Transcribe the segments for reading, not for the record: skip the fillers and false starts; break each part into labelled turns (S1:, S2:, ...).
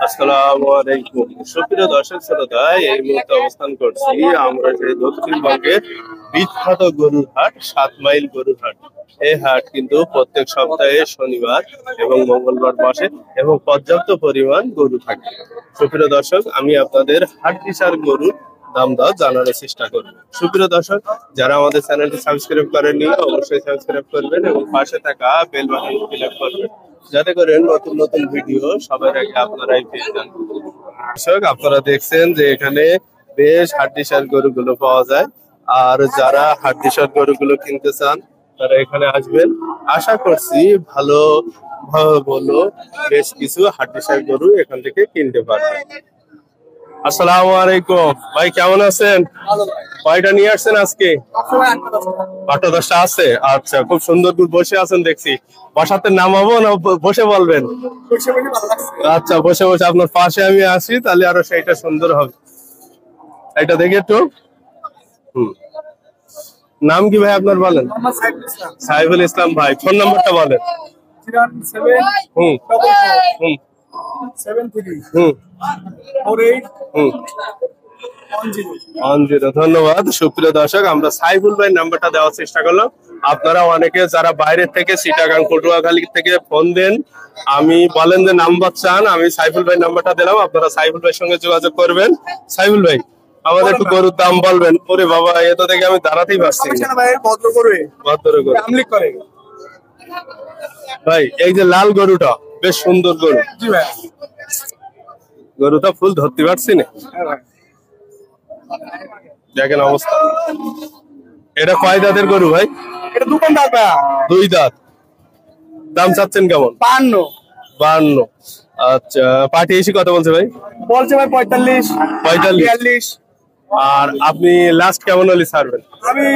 S1: আসসালামু আলাইকুম সুপ্রিয় দর্শক শ্রোতা, এই মুহূর্তে অবস্থান করছি আমরা সেই দক্ষিণবঙ্গের বিখ্যাত গরুর হাট 7 মাইল গরুর হাট। এই হাট কিন্তু প্রত্যেক সপ্তাহে শনিবার এবং মঙ্গলবার বসে এবং পর্যাপ্ত পরিমাণ গরু থাকে। সুপ্রিয় দর্শক, আমি আপনাদের হাট বিচার গরুর দাম দর জানানোর চেষ্টা করব। সুপ্রিয় দর্শক, যারা আমাদের চ্যানেলটি সাবস্ক্রাইব করেননি অবশ্যই সাবস্ক্রাইব করবেন এবং পাশে থাকা বেল বাটন ক্লিক করবেন, যাতে করে নতুন নতুন ভিডিও সবার আগে আপনারাই পেয়ে যান। দর্শক, আপনারা দেখছেন যে এখানে বেশ হাড্ডিসার গরুগুলো পাওয়া যায়। আর যারা হাড্ডিসার গরুগুলো কিনতে চান তারা এখানে আসবেন। আশা করছি ভালো ভালো বেশ কিছু হাড্ডিসার গরু এখান থেকে কিনতে পারবেন। আসসালামু আলাইকুম ভাই, কেমন আছেন? কয়টা নিয়ে আসছেন আজকে? 8-10টা আছে। আচ্ছা, খুব সুন্দর করে বসে আছেন দেখছি। বসাতে নামাবো না বসে বলবেন? আচ্ছা, বসে বসে আপনার পাশে আমি আসি, তাহলে আরো সেইটা সুন্দর হবে। এটা দেখি একটু। নাম কি ভাই আপনার বলেন? সাইফুল ইসলাম ভাই। ফোন নাম্বারটা বলেন। 073 ধন্যবাদ। সুপ্রিয় দর্শক, আমরা সাইফুল ভাই নাম্বারটা দেওয়ার চেষ্টা করলাম। আপনারা অনেকে যারা বাইরে থেকে চিটাগাং পটুয়াখালী থেকে ফোন দেন, আমি বলেন যে নাম্বার চান, আমি সাইফুল ভাই নাম্বারটা দিলাম, আপনারা সাইফুল ভাইয়ের সঙ্গে যোগাযোগ করবেন। সাইফুল ভাই, আমাদের একটু গরুর দাম বলবেন? ওরে বাবা, এ তো দেখে আমি দাঁড়াতেই পারছি ভাই। এই যে লাল গরুটা বেশ সুন্দর গরু। গরুটা ফুল ধরতে পারছি না, দেখেন অবস্থা। এটা কয় দাঁতের গরু ভাই?
S2: এটা
S1: 2 দাঁত। দাম চাচ্ছেন কেমন? 52। আচ্ছা, পাটি এসে কত বলছে ভাই?
S2: বলছে ভাই 45 42।
S1: আর আপনি লাস্ট কেমন হলে ছাড়বেন?
S2: আমি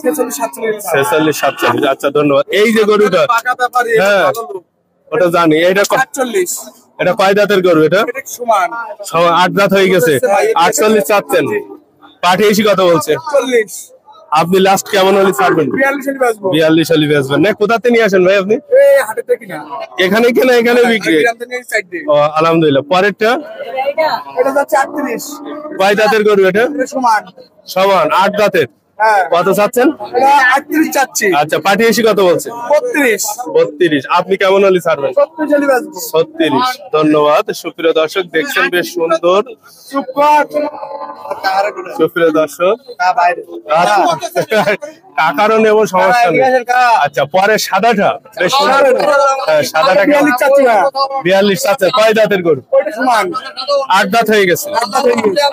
S2: 46
S1: 47। আচ্ছা, ধন্যবাদ। এই যে গরুটা, হ্যাঁ ওটা জানি। এটা
S2: 48।
S1: এটা কয় দাঁতের গরু? এটা
S2: সমান
S1: 8 দাঁত হয়ে গেছে। 48 চাচ্ছেন। পাটি এসে কত বলছে?
S2: 40।
S1: আপনি লাস্ট কেমন হলে ছাড়বেন? 42 হলে বেচবেন না? কোথাতে নিয়ে আসেন ভাই আপনি? এখানে কেনা, এখানে বিক্রি? ও আলহামদুলিল্লাহ। পরেরটা কয় দাঁতের গরু? এটা সমান 8 দাঁতের। কত চাচ্ছেন?
S2: 38 চাচ্ছি।
S1: আচ্ছা, পাটি এসে কত বলছে? 32। আপনি কেমন হলে ছাড়বেন? 36। ধন্যবাদ। সুপ্রিয় দর্শক, দেখছেন বেশ সুন্দর। সুপ্রিয় দর্শক, টাকারও নেবো, সমস্যা নেই। আচ্ছা, পরে সাদাটা বেশ সুন্দর। সাদাটা 42 চাচ্ছে। কয় দাঁতের গরু? 8 দাঁত হয়ে গেছে।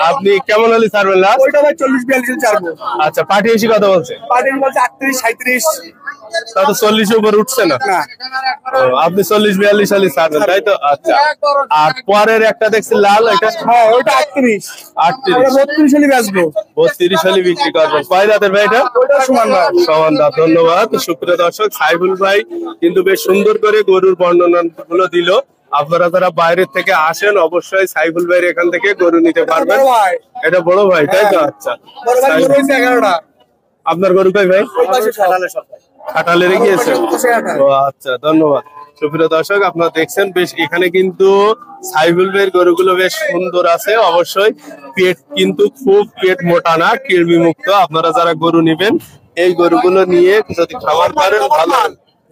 S1: আপনি কেমন হলে ছাড়বেন লাস্ট?
S2: 40-42 ছাড়বো।
S1: আচ্ছা, পাটি এসে কথা বলছে?
S2: 38-37।
S1: তা তো 40 উপর উঠছে না। আপনি 40-42 সালে ছাড়বেন, তাই তো? আচ্ছা, আর পরের একটা দেখছি লাল, এটা?
S2: হ্যাঁ, ওইটা 38। 32 সালে বেচবো।
S1: 32 সালে বিক্রি করবেন। কয় দাঁতের ভাই এটা? সমান দাঁত। ধন্যবাদ। সুপ্রিয় দর্শক, সাইফুল ভাই কিন্তু বেশ সুন্দর করে গরুর বর্ণনা গুলো দিল। আপনারা যারা বাইরের থেকে আসেন অবশ্যই সাইফুল ভাইয়ের এখান থেকে গরু নিতে পারবেন। এটা বড় ভাই, তাই তো? আচ্ছা, আপনার গরু কই ভাই? খাটালে গিয়েছে। ও আচ্ছা, ধন্যবাদ। সুপ্রিয় দর্শক, আপনারা দেখছেন বেশ এখানে কিন্তু সাইফুল ভাইয়ের গরুগুলো বেশ সুন্দর আছে। অবশ্যই পেট কিন্তু খুব পেট মোটা না, কৃমি মুক্ত। আপনারা যারা গরু নিবেন এই গরুগুলো নিয়ে যদি খাবার করেন ভালো,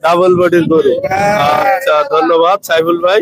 S1: ডাবল বডির গরু। আচ্ছা, ধন্যবাদ সাইফুল ভাই।